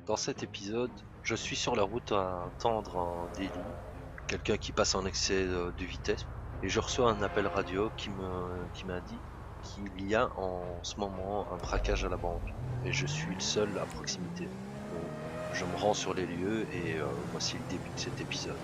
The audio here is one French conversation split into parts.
Dans cet épisode, je suis sur la route à attendre un délit, quelqu'un qui passe en excès de vitesse, et je reçois un appel radio qui m'indique qu'il y a en ce moment un braquage à la banque, et je suis le seul à proximité. Donc, je me rends sur les lieux et voici le début de cet épisode.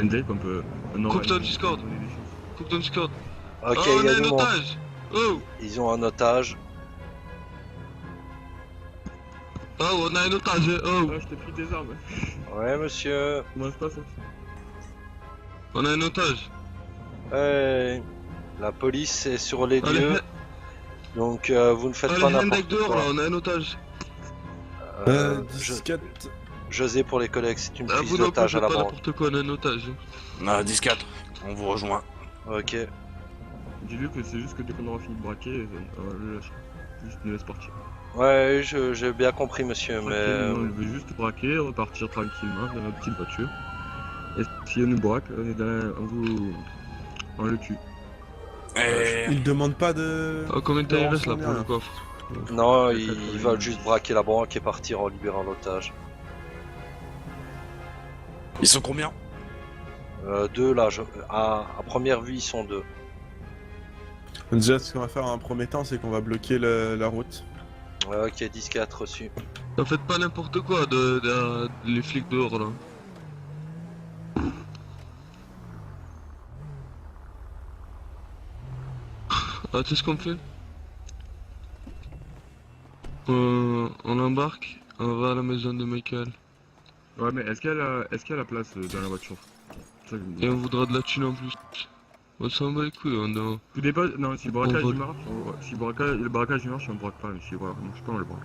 Dave, on peut. Coupe ton Discord. Coupe ton Discord. Ok, Oh, il on y a a un du monde. otage. Oh, Ils ont un otage. oh, on a un otage. Oh, Ah, je t'ai pris des armes. Ouais, monsieur. Comment ça se passe? on a un otage. Hey. La police est sur les Allez, lieux, donc vous ne faites allez, pas Hendek n'importe dehors quoi. là, on a un otage. Je- 10-4. José pour les collègues, c'est une Ah, prise vous non plus, d'otage à faites la pas banque. n'importe quoi, on a un otage. 10-4, on vous rejoint. Ok. Dis-lui que c'est juste que dès qu'on aura fini de braquer, le lâche. Juste nous laisse partir. Ouais, j'ai bien compris, monsieur, Tranquille, mais nous, on veut juste braquer, repartir tranquillement dans notre petite voiture. Et si on nous braque, on le tue. Et... Il demande pas de. Oh, combien de temps il reste là on est pour là. le coffre? non, Ouais, ils veulent juste braquer la banque et partir en libérant l'otage. Ils sont combien? Deux là, à première vue, ils sont deux. Déjà, ce qu'on va faire en premier temps, c'est qu'on va bloquer la route. Ok, 10-4 reçu. Ne faites pas n'importe quoi les flics dehors là. Ah, tu sais ce qu'on fait? On embarque, on va à la maison de Michael. Ouais, mais est-ce qu'il y a la place dans la voiture? C'est ça que je me dis. Et on voudra de la thune en plus. On s'en bat les couilles, on a... Tout dépend. Non, si le braquage On il vole. marche, si le braquage il marche, on braque pas. Mais si voilà, marche pas, on le braque.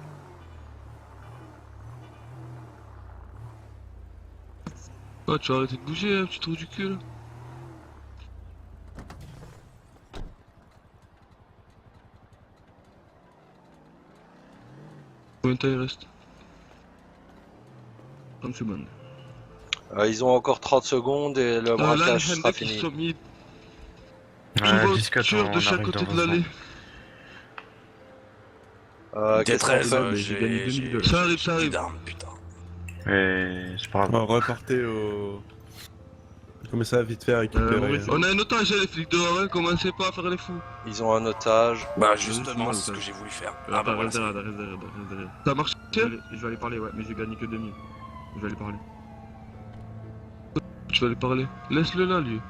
Ah, tu vas arrêter de bouger, hein, petit trou du cul là. Combien de temps il reste? 30 secondes. Ils ont encore 30 secondes et le Là, braquage les sera Hendek, ils fini. sont mis Ouais, une 10-4, voiture de on chaque arrive côté dans de 20 l'allée. Qu'est-ce qu'on T13, fait j'ai gagné 2000 dollars. Ça arrive, ça plus arrive. d'armes, putain. Et c'est pas On grave. va reporter au. Comme ça, vite fait récupérer. Maurice, On a un otage, hein, les flics dehors, hein, commencez pas à faire les fous. Ils ont un otage. Bah justement, justement, c'est ce ça. que j'ai voulu faire. Ah bah Attends, voilà, reste ça y est. derrière. Ça marche? Je vais aller parler, ouais, mais j'ai gagné que 2000. Je vais aller parler. Tu vas lui parler. Laisse-le là, lui.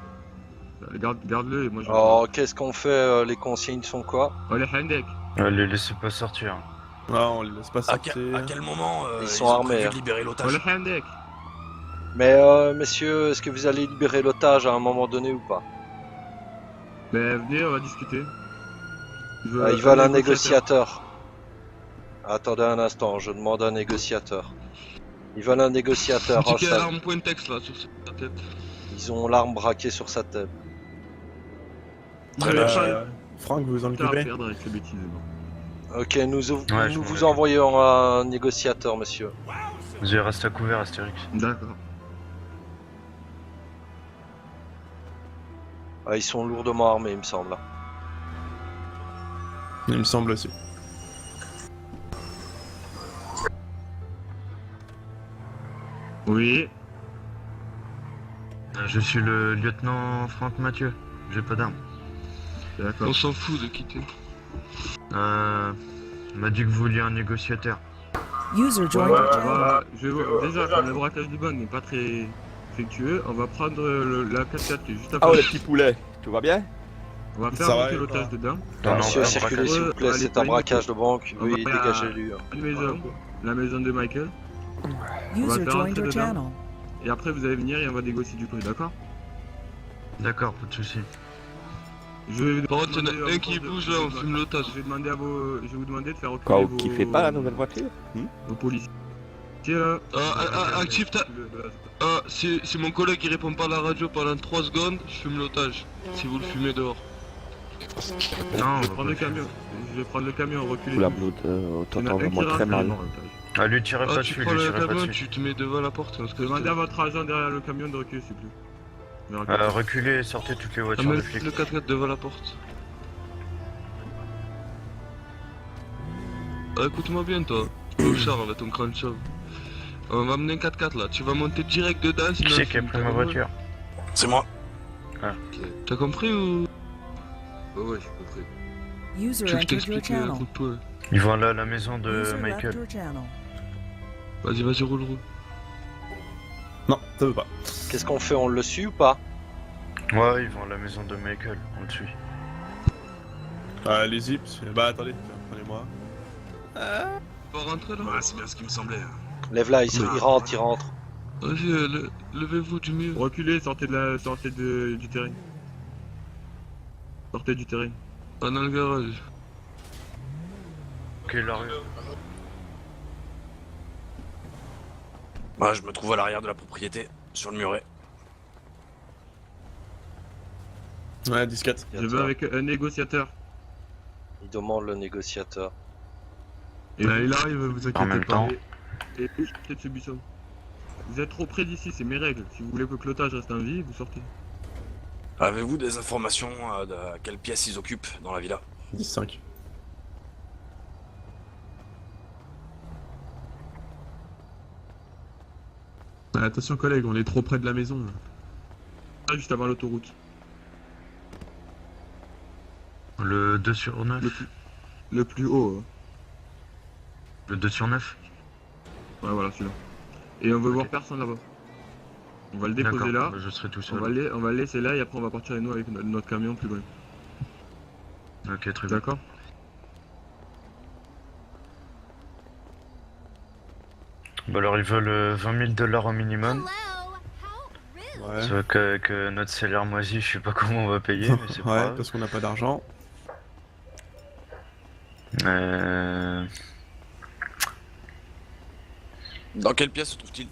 Garde-le et moi je. Oh, qu'est-ce qu'on fait Les consignes sont quoi? Oh les Hendek. Les laissez pas sortir. Ah, on les laisse pas À sortir. quel moment Ils sont ont armés, prévu hein. de libérer Oh l'otage? les Hendek. Mais messieurs, est-ce que vous allez libérer l'otage à un moment donné ou pas? Mais venez, on va discuter. Ils veulent un négociateur. Attendez un instant, je demande un négociateur. Ils veulent un négociateur. Tu Oh, qu'il y a ça- l'arme pointex là sur sa tête. Ils ont l'arme braquée sur sa tête. Très bien. Franck, vous en Putain, à occupez? perdre avec ces bêtises. Bon. Ok, nous je vous m'en envoyons un négociateur, monsieur. Vous allez rester à couvert, Astérix. D'accord. Ils sont lourdement armés, il me semble. Il me semble aussi. Oui. Je suis le lieutenant Franck Mathieu. J'ai pas d'armes. D'accord. On s'en fout de quitter. On m'a dit que vous vouliez un négociateur. User Ouais, joined your channel. déjà, comme le braquage du banque n'est pas très effectueux, on va prendre la 4x4 qui est juste Ah après. ouais, les petits poulets, tout va bien? On va Ça faire va, braquer et l'otage quoi dedans. Monsieur, pas circulez braquage. s'il vous plaît, Allez, c'est un allez, braquage de banque. on Veuillez va- dégager lui. Une maison, la maison de Michael. User faire joined entrer your dedans. channel. Et après, vous allez venir et on va négocier du prix, d'accord? D'accord, pas de soucis. Je vais Par contre, il y en a demander un à qui vos- bouge là, on fume l'otage. Je vais demander à vos. Je vais vous demander de faire reculer Quoi, vos. vous kiffez pas la nouvelle voiture? Vos policiers Arrêtez là. Active ta... si mon collègue il répond pas à la radio pendant 3 secondes, je fume l'otage. Si vous le fumez dehors. Non, Je vais prendre le camion. Je vais prendre le camion, reculer. La blood, t'entends vraiment très mal. Ah, lui tirez pas Tu dessus, prends lui le tirez pas camion, dessus. tu te mets devant la porte. Parce que Demandez à votre agent derrière le camion de reculer, s'il vous plaît. Reculez, sortez toutes les voitures de Amène flics. le 4x4 devant la porte. Écoute-moi bien toi, Charles, ton crâne chauve. On va amener un 4x4 là, tu vas monter direct dedans. Qui c'est qui a pris ma voiture? C'est moi. T'as compris ou... Ouais, j'ai compris. User Tu veux que je entered your t'explique un channel. coup de poing? Ils vont aller à la maison de User left Michael. your channel. Vas-y, roule. Non, ça veut pas. Qu'est-ce qu'on fait? On le suit ou pas? Ouais, ils vont à la maison de Michael, on le suit. Allez-y, bah attendez, prenez-moi. On va rentrer là. Ouais, c'est bien ce qui me semblait. Lève là, il rentre, il rentre. Vas-y, levez-vous du mur. Reculez, sortez du terrain. Sortez du terrain. Ah, dans le garage. Ok, la rue. Bah, je me trouve à l'arrière de la propriété, sur le muret. Ouais, 10-4. Je veux avec un négociateur. Il demande le négociateur. Et il arrive, vous inquiétez En même pas. temps. Et sortez de ce buisson. Vous êtes trop près d'ici, c'est mes règles. Si vous voulez que l'otage reste en vie, vous sortez. Avez-vous des informations de quelle pièce ils occupent dans la villa? 10-5. Attention collègue, on est trop près de la maison. Juste avant l'autoroute. Le 2 sur 9. Le plus haut. Le 2 sur 9. Ouais, voilà, celui-là. Et on veut voir personne là-bas. On va le déposer là. Bah, je serai tout On seul. va le laisser là et après on va partir avec nous avec notre camion plus loin. Ok, très bien. D'accord? Bah alors ils veulent 20 000 $ au minimum. Ouais. Soit qu'avec notre salaire moisi, je sais pas comment on va payer, mais c'est pas Ouais, grave. parce qu'on n'a pas d'argent. Dans quelle pièce se trouve-t-il?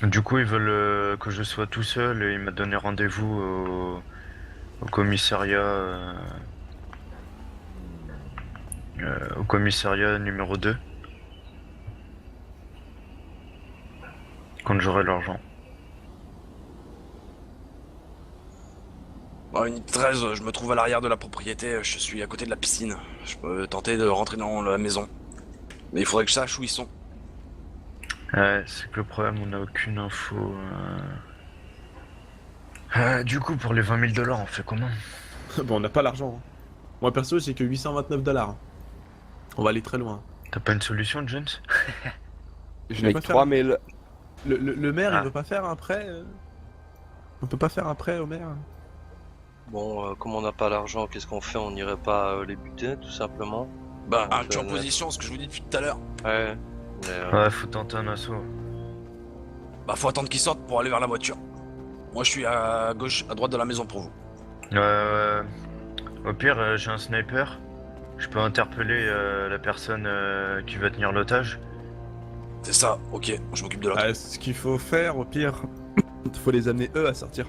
Du coup, ils veulent que je sois tout seul et il m'a donné rendez-vous au commissariat. Au commissariat numéro 2. Quand j'aurai l'argent. Bon, unité 13, je me trouve à l'arrière de la propriété, je suis à côté de la piscine. Je peux tenter de rentrer dans la maison. Mais il faudrait que je sache où ils sont. Ouais, c'est que le problème, on n'a aucune info. Du coup, pour les 20 000 $, on fait comment? Bon, on n'a pas l'argent. Hein. Moi perso, j'ai que 829 $. On va aller très loin. T'as pas une solution, James? Je Je vais n'ai pas que faire- 3000. Le maire, Ah. il veut pas faire un prêt On peut pas faire un prêt au maire? Bon, comme on n'a pas l'argent, qu'est-ce qu'on fait? On n'irait pas les buter, tout simplement? Bah, Ah, tu es en ouais. position, ce que je vous dis depuis tout à l'heure. Ouais. Mais, Ouais, faut tenter un assaut. Bah, faut attendre qu'ils sortent pour aller vers la voiture. Moi, je suis à gauche, à droite de la maison pour vous. Au pire, j'ai un sniper. Je peux interpeller la personne qui va tenir l'otage. C'est ça, ok, je m'occupe de l'autre. Ah, ce qu'il faut faire, au pire, il faut les amener eux à sortir.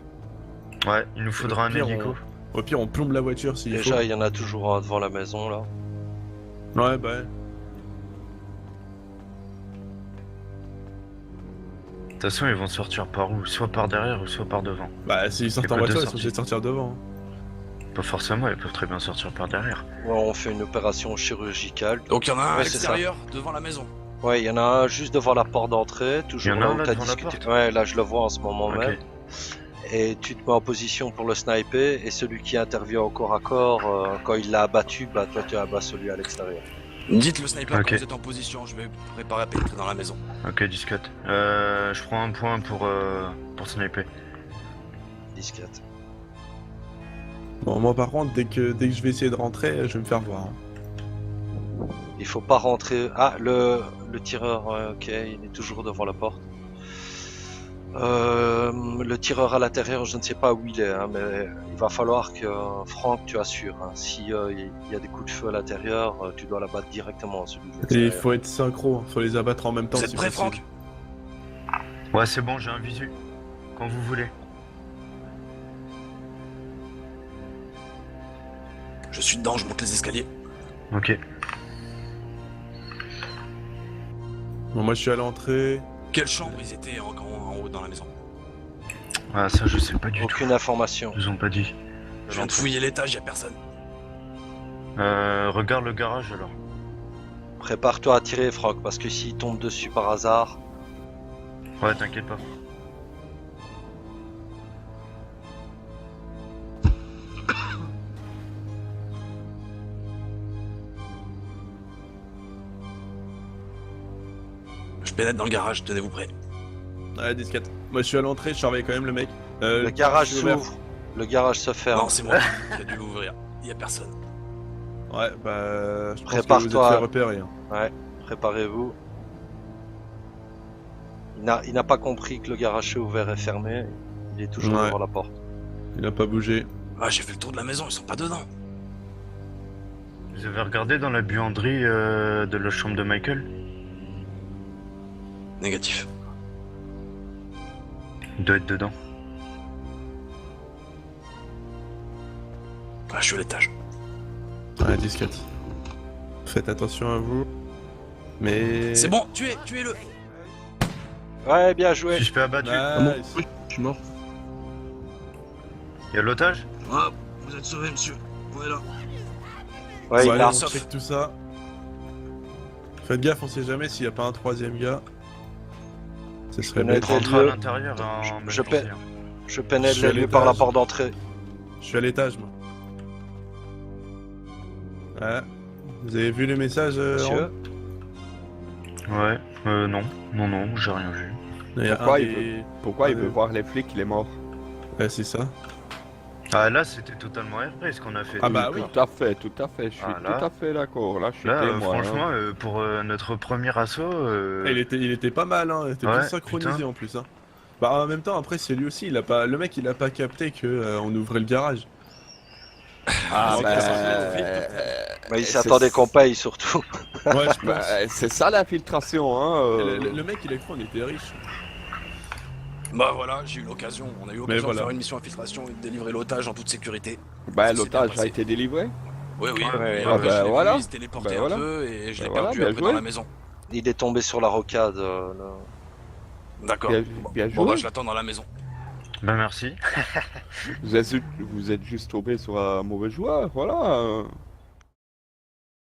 Ouais, il nous faudra un pire, hélico. Au pire, on plombe la voiture s'il faut. déjà, il y en a toujours un devant la maison, là. Ouais, bah ouais. De toute façon, ils vont sortir par où? Soit par derrière ou soit par devant. Bah, s'ils sortent pas en de voiture, ils sont sortie. obligés de sortir devant. Pas forcément, ils peuvent très bien sortir par derrière. Ouais, on fait une opération chirurgicale. Donc, il y en a un à Ouais, c'est ça. l'extérieur, devant la maison. Ouais, il y en a un juste devant la porte d'entrée, toujours Il y en a là un où là t'as devant la discuté. porte Ouais, là je le vois en ce moment Ok. même. Et tu te mets en position pour le sniper, et celui qui intervient au corps à corps, quand il l'a abattu, bah toi tu abats celui à l'extérieur. Dites le sniper Ok. quand vous êtes en position, je vais me préparer à pénétrer dans la maison. Ok, discute. Je prends un point pour sniper. 10-4. Bon, moi par contre, dès que je vais essayer de rentrer, je vais me faire voir. Hein. Il faut pas rentrer. Ah, le tireur, ouais, ok, il est toujours devant la porte. Le tireur à l'intérieur, je ne sais pas où il est, hein, mais il va falloir que Franck, tu assures. Hein. Si il y a des coups de feu à l'intérieur, tu dois l'abattre directement. Celui de Et il l'extérieur. faut être synchro, faut les abattre en même temps. Vous êtes si prêt, possible. Franck? Ouais, c'est bon, j'ai un visu. Quand vous voulez. Je suis dedans, je monte les escaliers. Ok. Bon, moi je suis à l'entrée. Quelle chambre ils étaient en haut dans la maison? Ah, ça, je sais pas du tout. Aucune information. Ils nous ont pas dit. Je viens de fouiller l'étage, y a personne. Regarde le garage alors. Prépare-toi à tirer, Franck, parce que s'il tombe dessus par hasard, Ouais, t'inquiète pas. Je pénètre dans le garage, tenez-vous prêts. Ouais, disquette. Moi je suis à l'entrée, je surveille quand même le mec. le garage je suis ouvert. s'ouvre, le garage se ferme. Non, c'est moi qui a dû l'ouvrir. Y a personne. Ouais, bah. Je pense que vous êtes Prépare-toi. fait repérer. Hein. Préparez-vous. Il n'a pas compris que le garage ouvert et fermé. Il est toujours Ouais. devant la porte. Il a pas bougé. Ah, j'ai fait le tour de la maison, ils sont pas dedans. Vous avez regardé dans la buanderie de la chambre de Michael? Négatif. Il doit être dedans. Ah, je suis à l'étage. Ouais, disquette. Faites attention à vous. Mais. C'est bon, tuez-le. Ouais, bien joué. Suspect abattu. Nice. Oui, je suis mort. Il y a l'otage? Ah, vous êtes sauvé, monsieur. Voilà. Ouais, Bon, il allez, l'a. on check tout ça. Faites gaffe, on sait jamais s'il y a pas un troisième gars. Ce serait connais bête. quel Rentre à lieu l'intérieur en je même paie. temps. Je pénètre Je suis à les lieux par la l'étage. porte d'entrée. Je suis à l'étage, moi. Ouais. Vous avez vu les messages Monsieur, Ouais, non. Non, j'ai rien vu. Il y a Pourquoi un il des- Pourquoi il Ouais. veut voir les flics, il est mort? Ouais, c'est ça. Ah, là, c'était totalement airplay ce qu'on a fait. Ah bah oui. Tout à fait, tout à fait, je suis Ah, là. tout à fait d'accord. Là, je suis Là, témoin. franchement, hein. pour notre premier assaut, Il était pas mal, hein. Il était Ouais, bien synchronisé putain. en plus, hein. Bah en même temps, après c'est lui aussi, il a pas, le mec il a pas capté que on ouvrait le garage. Ah, c'est bah, que ça, bah, il c'est- s'attendait qu'on paye surtout. Ouais, je pense. bah, c'est ça l'infiltration, hein. Le mec il a cru on était riche. Bah voilà, j'ai eu l'occasion. On a eu l'occasion voilà. de faire une mission infiltration et de délivrer l'otage en toute sécurité. Bah, ça s'est bien l'otage a passé. été délivré. Oui, oui. Ouais, Et ah après, bah je l'ai voilà. vu, il s'est téléporté Bah un voilà. peu et je l'ai Bah voilà, perdu bien après joué. dans la maison. Il est tombé sur la rocade. D'accord. Bien- Bon, bien bon, bah joué. je l'attends dans la maison. bah merci. Vous êtes juste tombé sur un mauvais joueur, voilà.